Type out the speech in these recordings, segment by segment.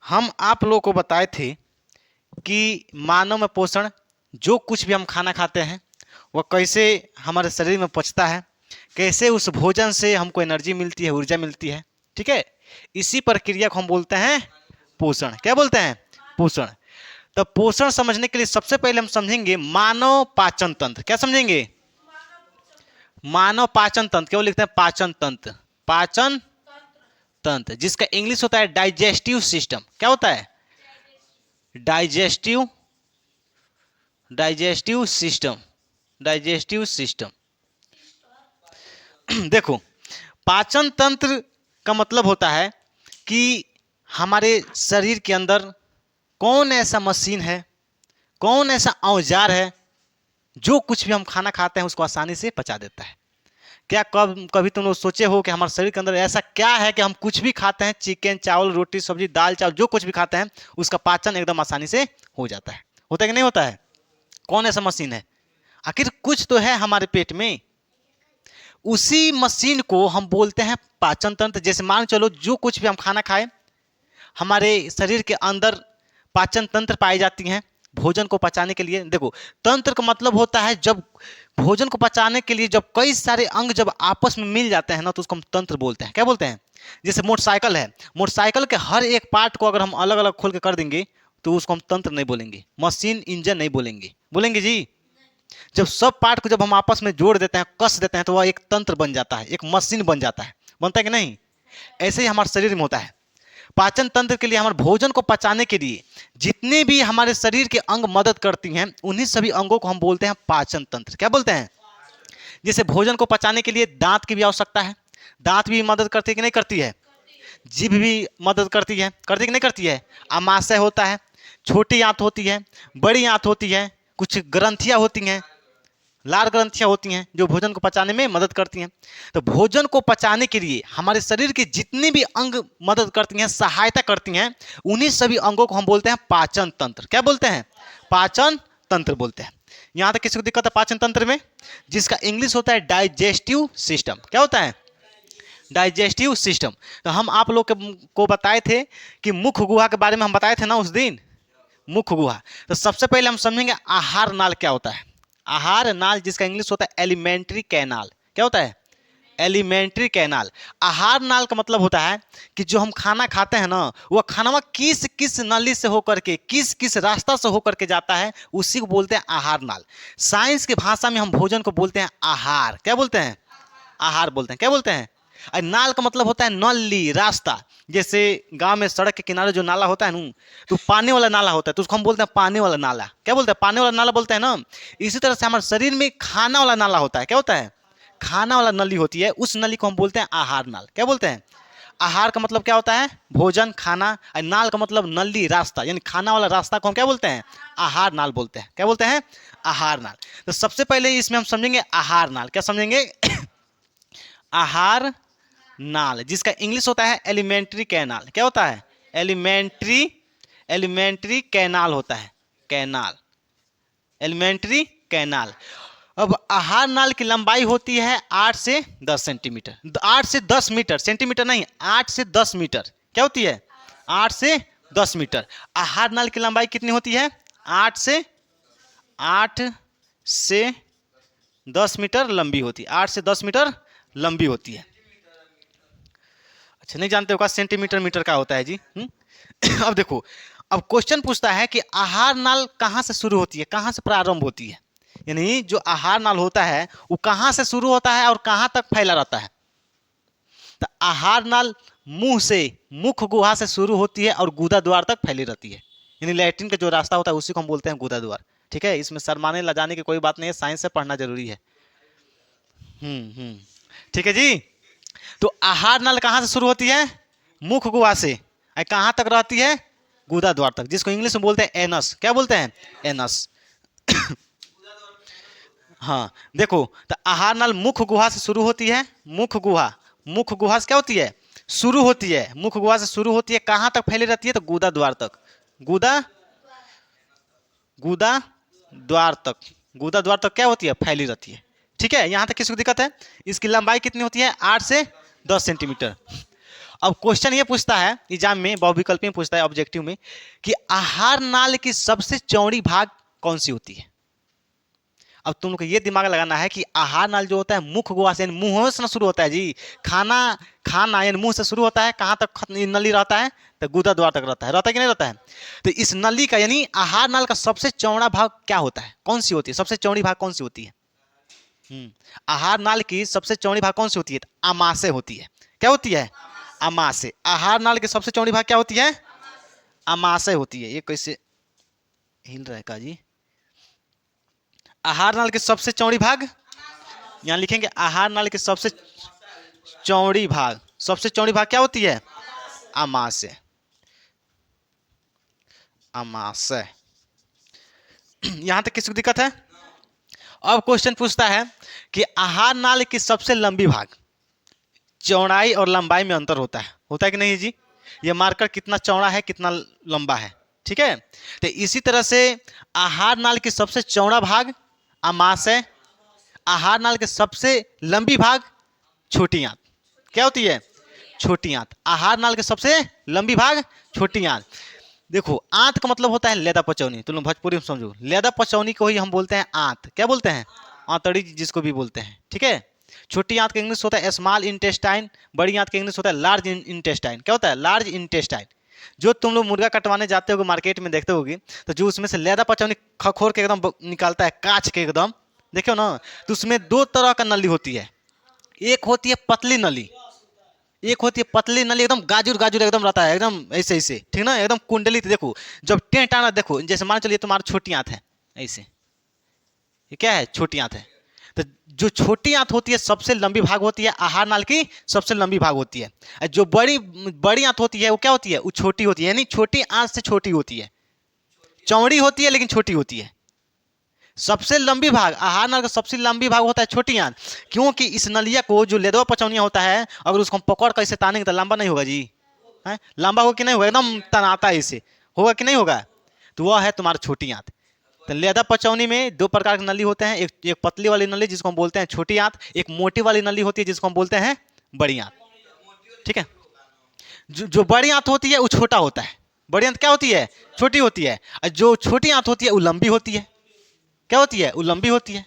हम आप लोगों को बताए थे कि मानव में पोषण, जो कुछ भी हम खाना खाते हैं वह कैसे हमारे शरीर में पचता है, कैसे उस भोजन से हमको एनर्जी मिलती है, ऊर्जा मिलती है। ठीक है, इसी प्रक्रिया को हम बोलते हैं पोषण। क्या बोलते हैं? पोषण। तो पोषण समझने के लिए सबसे पहले हम समझेंगे मानव पाचन तंत्र। क्या समझेंगे? मानव पाचन तंत्र। क्यों लिखते हैं पाचन तंत्र? पाचन तंत्र, जिसका इंग्लिश होता है डाइजेस्टिव सिस्टम। क्या होता है? Digestive digestive system. Digestive system. देखो, पाचन तंत्र का मतलब होता है कि हमारे शरीर के अंदर कौन ऐसा मशीन है, कौन ऐसा औजार है जो कुछ भी हम खाना खाते हैं उसको आसानी से पचा देता है। क्या कभी तुम लोग सोचे हो कि हमारे शरीर के अंदर ऐसा क्या है कि हम कुछ भी खाते हैं, चिकन, चावल, रोटी, सब्जी, दाल, चावल, जो कुछ भी खाते हैं उसका पाचन एकदम आसानी से हो जाता है? होता है कि नहीं होता है? कौन ऐसा मशीन है? आखिर कुछ तो है हमारे पेट में, उसी मशीन को हम बोलते हैं पाचन तंत्र। जैसे मान चलो जो कुछ भी हम खाना खाएं, हमारे शरीर के अंदर पाचन तंत्र पाई जाती हैं भोजन को पचाने के लिए। देखो, तंत्र का मतलब होता है जब भोजन को पचाने के लिए जब कई सारे अंग जब आपस में मिल जाते हैं ना, तो उसको हम तंत्र बोलते हैं। क्या बोलते हैं? जैसे मोटरसाइकिल है, मोटरसाइकिल के हर एक पार्ट को अगर हम अलग अलग खोल के कर देंगे तो उसको हम तंत्र नहीं बोलेंगे, मशीन, इंजन नहीं बोलेंगे। बोलेंगे जी? जब सब पार्ट को जब हम आपस में जोड़ देते हैं, कस देते हैं, तो वह एक तंत्र बन जाता है, एक मशीन बन जाता है। बनता है कि नहीं? ऐसे ही हमारे शरीर में होता है। पाचन तंत्र के लिए, हमारे भोजन को पचाने के लिए जितने भी हमारे शरीर के अंग मदद करती हैं, उन्हीं सभी अंगों को हम बोलते हैं पाचन तंत्र। क्या बोलते हैं? जैसे भोजन को पचाने के लिए दांत की भी आवश्यकता है। दांत भी मदद करती है कि नहीं करती है? जीभ भी मदद करती है, करती है कि नहीं करती है? आमाशय होता है, छोटी आंत होती है, बड़ी आंत होती है, कुछ ग्रंथियां होती हैं, लार ग्रंथियां होती हैं जो भोजन को पचाने में मदद करती हैं। तो भोजन को पचाने के लिए हमारे शरीर के जितने भी अंग मदद करती हैं, सहायता करती हैं, उन्हीं सभी अंगों को हम बोलते हैं पाचन तंत्र। क्या बोलते हैं? पाचन तंत्र बोलते हैं। यहां तक किसी को दिक्कत है पाचन तंत्र में? जिसका इंग्लिश होता है डाइजेस्टिव सिस्टम। क्या होता है? Digestive system. तो हम आप लोग को बताए थे कि मुख्य गुहा के बारे में हम बताए थे ना उस दिन, मुख्य गुहा। तो सबसे पहले हम समझेंगे आहार नाल क्या होता है। आहार नाल, जिसका इंग्लिश होता है एलिमेंट्री कैनाल। क्या होता है? Alimentary canal. आहार नाल का मतलब होता है कि जो हम खाना खाते हैं ना, वह खाना किस किस नली से होकर के, किस किस रास्ता से होकर के जाता है, उसी को बोलते हैं आहार नाल। साइंस की भाषा में हम भोजन को बोलते हैं आहार। क्या बोलते हैं? आहार बोलते हैं। क्या बोलते हैं? और नाल का मतलब होता है नली, रास्ता। जैसे गांव में सड़क के किनारे जो नाला होता है ना, तो पानी वाला नाला होता है, तो उसको हम बोलते हैं पानी वाला नाला। क्या बोलते हैं? पानी वाला नाला बोलते हैं ना। इसी तरह से हमारे शरीर में खाना वाला नाला होता है। क्या होता है? खाना वाला नली होती है, उस नली को हम बोलते हैं आहार नाल। क्या बोलते हैं? आहार का मतलब क्या होता है? भोजन, खाना। और नाल का मतलब नली, रास्ता, यानी खाना वाला रास्ता को हम क्या बोलते हैं? आहार नाल बोलते हैं। क्या बोलते हैं? आहार नाल। तो सबसे पहले इसमें हम समझेंगे आहार नाल। क्या समझेंगे? आहार नाल, जिसका इंग्लिश होता है एलिमेंट्री कैनाल। क्या होता है? एलिमेंट्री कैनाल होता है। Canal, alimentary canal. अब आहार नाल की लंबाई होती है 8 से 10 सेंटीमीटर। 8 से 10 मीटर, सेंटीमीटर नहीं, 8 से 10 मीटर। क्या होती है? 8 से 10 मीटर। आहार नाल की लंबाई कितनी होती है? 8 से 10 मीटर लंबी होती है। 8 से 10 मीटर लंबी होती है। अच्छा, नहीं जानते हो का सेंटीमीटर मीटर का होता है जी? अब देखो, अब क्वेश्चन पूछता है कि आहार नाल कहाँ से शुरू होती है, कहाँ से प्रारंभ होती है। यानी जो आहार नाल होता है वो कहाँ से शुरू होता है और कहाँ तक फैला रहता है। तो आहार नाल मुंह से, मुख गुहा से शुरू होती है और गुदा द्वार तक फैली रहती है। यानी लैट्रिन का जो रास्ता होता है उसी को हम बोलते हैं गुदा द्वार। ठीक है, इसमें शर्माने लजाने की कोई बात नहीं है, साइंस से पढ़ना जरूरी है। ठीक है जी। तो आहार नल कहाँ से शुरू होती है? मुख गुहा से। और कहाँ तक रहती है? गुदा द्वार तक, जिसको इंग्लिश में बोलते हैं एनस। क्या बोलते हैं? एनस। हाँ, देखो, तो आहार नल मुख गुहा से शुरू होती है। मुख गुहा, मुख गुहा से क्या होती है? शुरू होती है। मुख गुहा से शुरू होती है, कहाँ तक फैली रहती है? तो गुदा द्वार तक। गुदा गुदा द्वार तक। गुदा द्वार तक क्या होती है? फैली रहती है। ठीक है, यहां तक किसी को दिक्कत है? इसकी लंबाई कितनी होती है? 8 से 10 सेंटीमीटर। अब क्वेश्चन ये पूछता है एग्जाम में, बहुविकल्पी में पूछता है ऑब्जेक्टिव में, कि आहार नाल की सबसे चौड़ी भाग कौन सी होती है। अब तुम लोग को ये दिमाग लगाना है कि आहार नाल जो होता है मुख गुहा से, मुंह से शुरू होता है जी। खाना खाना यानी मुंह से शुरू होता है, कहाँ तक नली रहता है, तो गुदा द्वार तक रहता है कि नहीं रहता है। तो इस नली का यानी आहार नाल का सबसे चौड़ा भाग क्या होता है, कौन सी होती है, सबसे चौड़ी भाग कौन सी होती है। आहार नाल की सबसे चौड़ी भाग कौन सी होती है, आमाशय होती है। क्या होती है, आमाशय। आहार नाल की सबसे चौड़ी भाग क्या होती है, आमाशय होती है। ये कैसे हिल रहा है का जी। आहार नाल की सबसे चौड़ी भाग, यहां लिखेंगे आहार नाल की सबसे चौड़ी भाग, सबसे चौड़ी भाग क्या होती है, आमाशय। आमाशय। यहां तक किसी को दिक्कत है। अब क्वेश्चन पूछता है कि आहार नाल की सबसे लंबी भाग, चौड़ाई और लंबाई में अंतर होता है कि नहीं जी। ये मार्कर कितना चौड़ा है कितना लंबा है, ठीक है। तो इसी तरह से आहार नाल की सबसे चौड़ा भाग आमाशय, आहार नाल की सबसे लंबी भाग छोटी आंत। क्या होती है, छोटी आंत। आहार नाल की सबसे लंबी भाग छोटी आंत। देखो आंत का मतलब होता है लेदा पचौनी, तुम लोग भोजपुरी में समझो। लेदा पचौनी को ही हम बोलते हैं आंत। क्या बोलते हैं, आंतड़ी जिसको भी बोलते हैं, ठीक है। छोटी आंत का इंग्लिश होता है स्मॉल इंटेस्टाइन, बड़ी आंत का इंग्लिश होता है लार्ज इंटेस्टाइन। क्या होता है, लार्ज इंटेस्टाइन। जो तुम लोग मुर्गा कटवाने जाते होगे मार्केट में देखते होगे, तो जो उसमें से लेदा पचौनी खखोर के एकदम निकालता है, कांच के एकदम, देखो ना, तो उसमें दो तरह का नली होती है। एक होती है पतली नली, एक होती है पतली नली, एकदम गाजुर गाजुर एकदम रहता है, एकदम ऐसे ऐसे, ठीक ना, एकदम कुंडलित। देखो जब टेंट आना, देखो जैसे मान चलिए तुम्हारा छोटी आंत है ऐसे, ये क्या है, छोटी आंत है। तो जो छोटी आंत होती है सबसे लंबी भाग होती है, आहार नाल की सबसे लंबी भाग होती है। जो बड़ी बड़ी आंत होती है वो क्या होती है, वो छोटी होती है, यानी छोटी आंत से छोटी होती है, चौड़ी होती है लेकिन छोटी होती है। सबसे लंबी भाग आहार नाल का सबसे लंबी भाग होता है छोटी आंत, क्योंकि इस नलिया को जो लेदवा पचौनिया होता है, अगर उसको हम पकड़ कर इसे तानेंगे तो लंबा नहीं होगा जी, है लंबा होगा कि नहीं होगा, एकदम तनाता है इसे, होगा कि नहीं होगा। तो वह है तुम्हारा छोटी आंत। तो लेदा पचौनी में दो प्रकार की नली होते हैं, एक पतली वाली नली जिसको हम बोलते हैं छोटी आंत, एक मोटी वाली नली होती है जिसको हम बोलते हैं बड़ी आंत, ठीक है। जो बड़ी आंत होती है वो छोटा होता है, बड़ी आंत क्या होती है, छोटी होती है। और जो छोटी आंत होती है वो लंबी होती है। क्या होती है, वो लंबी होती है,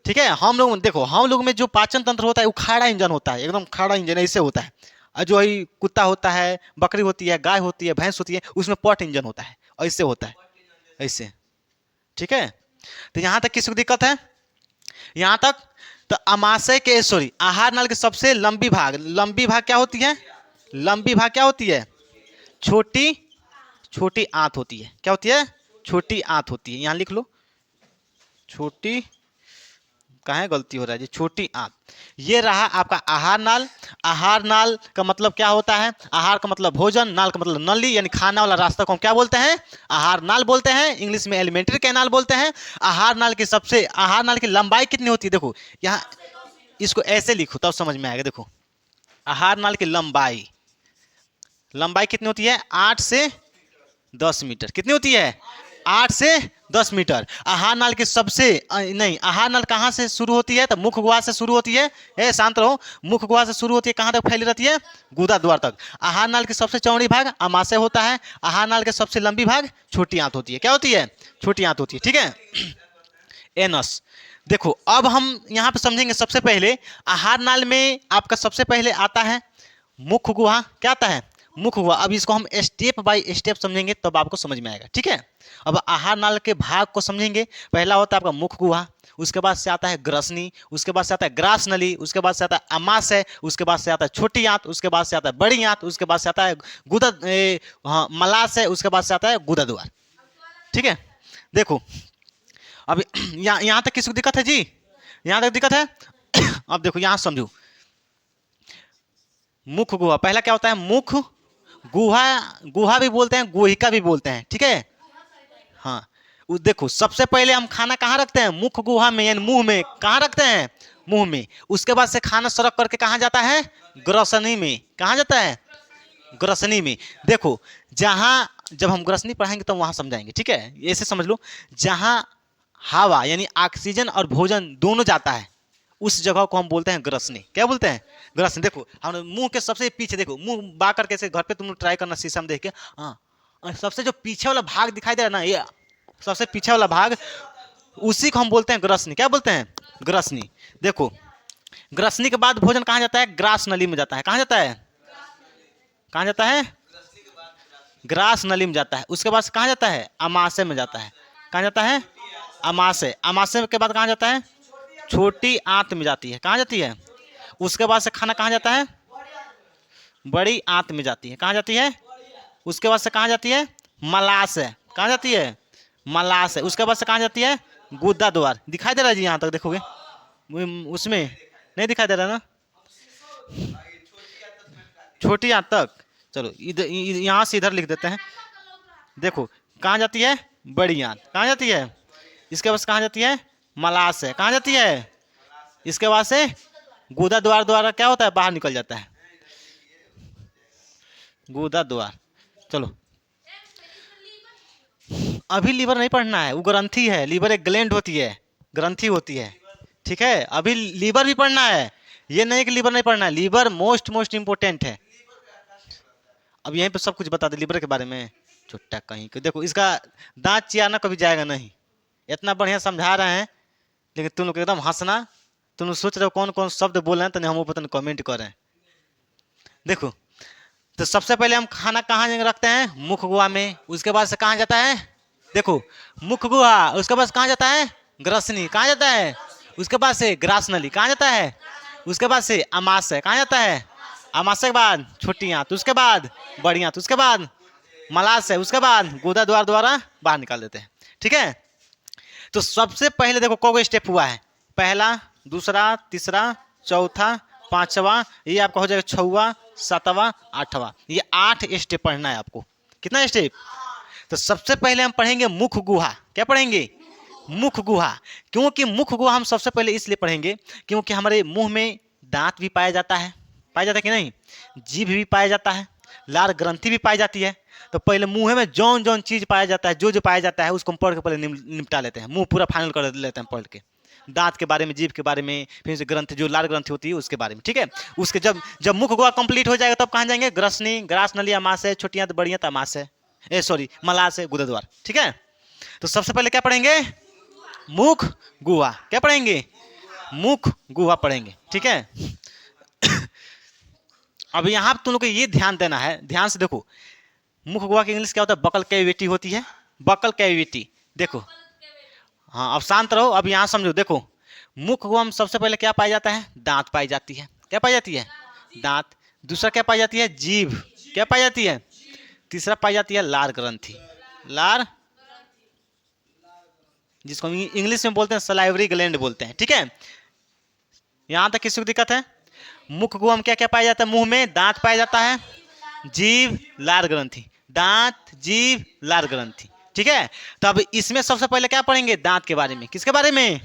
ठीक है। हम लोग देखो, हम लोग में जो पाचन तंत्र होता है वो खाड़ा इंजन होता है, एकदम खाड़ा इंजन ऐसे होता है। और जो कुत्ता होता है, बकरी होती है, गाय होती है, भैंस होती है, उसमें पट इंजन होता है, ऐसे होता है, ऐसे, ठीक है। तो यहां तक किसी को दिक्कत है, यहां तक। तो अमाशय के सॉरी आहार नाल की सबसे लंबी भाग क्या होती है, लंबी भाग क्या होती है, छोटी आंत होती है। क्या होती है, छोटी आंत होती है। यहां लिख लो, छोटी, कहाँ गलती हो रहा है जी, छोटी आंत। ये रहा आपका आहार नाल। आहार नाल का मतलब क्या होता है, आहार का मतलब भोजन, नाल का मतलब नली यानी खाना वाला रास्ता को हम क्या बोलते हैं, आहार नाल बोलते हैं, इंग्लिश में एलिमेंट्री कैनाल बोलते हैं। आहार नाल की लंबाई कितनी होती है, देखो यहाँ इसको ऐसे लिखो तब समझ में आएगा। देखो आहार नाल की लंबाई कितनी होती है, 8 से 10 मीटर। कितनी होती है, 8 से 10 मीटर। आहार नाल की सबसे नहीं, आहार नाल कहाँ से शुरू होती है, तो मुख गुहा से शुरू होती है। शांत रहो, मुख गुहा से शुरू होती है, कहाँ तक फैली रहती है, गुदा द्वार तक। आहार नाल की सबसे चौड़ी भाग आमाशय होता है। आहार नाल की सबसे लंबी भाग छोटी आंत होती है। क्या होती है, छोटी आंत होती है, ठीक है। एनस। देखो अब हम यहाँ पे समझेंगे, सबसे पहले आहार नाल में आपका सबसे पहले आता है मुख गुहा। क्या आता है, मुख गुहा। अब इसको हम स्टेप बाय स्टेप समझेंगे तब आपको समझ में आएगा, ठीक है। अब आहार नाल के भाग को समझेंगे। पहला होता है आपका मुख गुहा, उसके बाद से आता है ग्रसनी, उसके बाद से आता है ग्रास नली, उसके बाद से आता है अमाशय, उसके बाद से आता है छोटी आंत, उसके बाद से आता है बड़ी आंत, उसके बाद से आता है मलाशय, उसके बाद से आता है गुदा द्वार, ठीक है। देखो अब यहाँ तक किसी को दिक्कत है जी, यहाँ तक दिक्कत है। अब देखो यहाँ समझो, मुख गुहा पहला क्या होता है, मुख गुहा, गुहा भी बोलते हैं, गुहिका भी बोलते हैं, ठीक है। हाँ देखो सबसे पहले हम खाना कहाँ रखते हैं, मुख गुहा में यानी मुंह में। कहाँ रखते हैं, मुंह में। उसके बाद से खाना सरक करके कहाँ जाता है, ग्रसनी में। कहाँ जाता है, ग्रसनी में। देखो जहाँ जब हम ग्रसनी पढ़ाएंगे तो वहां समझाएंगे, ठीक है। ऐसे समझ लो, जहाँ हवा यानी ऑक्सीजन और भोजन दोनों जाता है उस जगह को हम बोलते हैं ग्रसनी। क्या बोलते हैं? ग्रसनी। देखो हम मुंह के सबसे पीछे, देखो मुंह बा करके से घर पे तुम लोग ट्राई करना शीशा में देख के। हाँ, और सबसे जो पीछे वाला भाग दिखाई दे रहा है ना, ये सबसे पीछे वाला भाग, उसी को हम बोलते हैं ग्रसनी। क्या बोलते हैं? ग्रसनी। देखो ग्रसनी के बाद भोजन कहाँ जाता है? ग्रास नली में जाता है। कहाँ जाता है? कहाँ जाता है? ग्रास नली में जाता है। उसके बाद कहाँ जाता है? अमाशय में जाता है। कहाँ जाता है? अमाशय। अमाशय के बाद कहाँ जाता है? छोटी आंत में जाती है। कहाँ जाती है? उसके बाद से खाना कहाँ जाता है? बड़ी आंत में जाती है। कहाँ जाती है? उसके बाद से कहाँ जाती है? मलाशय। कहाँ जाती है? मलाशय। उसके बाद से कहाँ जाती है? गुदा द्वार। दिखाई दे रहा है जी? यहाँ तक देखोगे उसमें नहीं दिखाई दे रहा ना? छोटी आंत तक। चलो इधर, यहाँ से इधर लिख देते हैं। देखो कहाँ जाती है? बड़ी आंत। कहाँ जाती है? इसके बाद कहाँ जाती है? मलाशय। कहाँ जाती है? इसके बाद से गुदा द्वार द्वारा क्या होता है? बाहर निकल जाता है, गुदा द्वार। चलो अभी लीवर नहीं पढ़ना है, वो ग्रंथि है। लीवर एक ग्लैंड होती है, ग्रंथि होती है। ठीक है, अभी लीवर भी पढ़ना है, ये नहीं कि लीवर नहीं पढ़ना है। लीवर मोस्ट मोस्ट इंपोर्टेंट है। अब यहीं पे सब कुछ बता दे लीवर के बारे में। छुट्टा कहीं के। देखो इसका दांत चियाना कभी जाएगा नहीं। इतना बढ़िया समझा रहे हैं, लेकिन तुम लोग एकदम हंसना। तुम लोग सोच रहे हो कौन कौन शब्द बोल रहे हैं, तो हम पता कमेंट कर रहे हैं। देखो तो सबसे पहले हम खाना कहाँ रखते हैं? मुख गुहा में। उसके बाद से कहाँ जाता है? देखो मुख गुहा। उसके बाद कहाँ जाता है? ग्रसनी। कहाँ जाता है? उसके बाद से ग्रास नली। कहाँ जाता है? उसके बाद से अमाशय। कहाँ जाता है? अमाशय के बाद छोटी आंत। उसके बाद बड़ी आंत। उसके बाद मलाशय। उसके बाद गुदा द्वार द्वारा बाहर निकाल देते हैं। ठीक है, तो सबसे पहले देखो कौन स्टेप हुआ है? पहला, दूसरा, तीसरा, चौथा, पांचवा, ये आपका हो जाएगा छवा, सातवां, आठवां। ये 8 स्टेप पढ़ना है आपको। कितना स्टेप? तो सबसे पहले हम पढ़ेंगे मुख गुहा। क्या पढ़ेंगे? मुख गुहा। क्योंकि मुख गुहा हम सबसे पहले इसलिए पढ़ेंगे क्योंकि हमारे मुंह में दांत भी पाया जाता है। पाया जाता है कि नहीं? जीभ भी पाया जाता है, लार ग्रंथि भी पाई जाती है। तो पहले मुंह में जौन जौन चीज पाया जाता है, जो जो पाया जाता है, उसको हम पढ़ के पहले निपटा लेते हैं। मुंह पूरा फाइनल कर लेते हैं पढ़ के। दांत के बारे में, जीभ के बारे में, फिर से ग्रंथि जो लार ग्रंथि होती है उसके बारे में। ठीक है, उसके जब जब मुख गुहा कंप्लीट हो जाएगा तब कहाँ जाएंगे? ग्रसनी, ग्रास नली, अमाशय, छोटियां तो बड़ियां अमाशय, सॉरी मलाशय, गुदा द्वार। ठीक है, तो सबसे पहले क्या पढ़ेंगे? मुख गुहा। क्या पढ़ेंगे? मुख गुहा पढ़ेंगे। ठीक है, अब यहाँ तुम लोग को ये ध्यान देना है, ध्यान से देखो। मुख गुहा की इंग्लिश क्या होता है? बकल कैविटी होती है, बकल कैविटी। देखो हाँ, अब शांत रहो, अब यहाँ समझो। देखो मुख गुहा में सबसे पहले क्या पाया जाता है? दांत पाई जाती है। क्या पाई जाती है? दांत। दूसरा क्या पाई जाती है? जीभ। क्या पाई जाती है? तीसरा पाई जाती है लार ग्रंथि, लार, जिसको इंग्लिश में बोलते हैं सलाइवरी ग्लैंड बोलते हैं। ठीक है, यहां तक किसी को दिक्कत है? मुख गुहा में क्या क्या पाया जाता है? मुंह में दांत पाया जाता है, जीभ, लार ग्रंथि। दांत, जीभ, लार ग्रंथि। ठीक है, तो अब इसमें सबसे पहले क्या पढ़ेंगे? दांत के बारे में। किसके बारे में?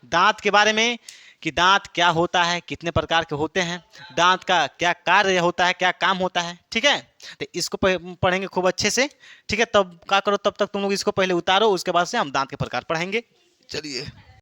दांत के बारे में, कि दांत क्या होता है, कितने प्रकार के होते हैं, दांत का क्या कार्य होता है, क्या काम होता है। ठीक है, तो इसको पढ़ेंगे खूब अच्छे से। ठीक है, तब क्या करो, तब तक तुम लोग इसको पहले उतारो, उसके बाद से हम दांत के प्रकार पढ़ेंगे। चलिए।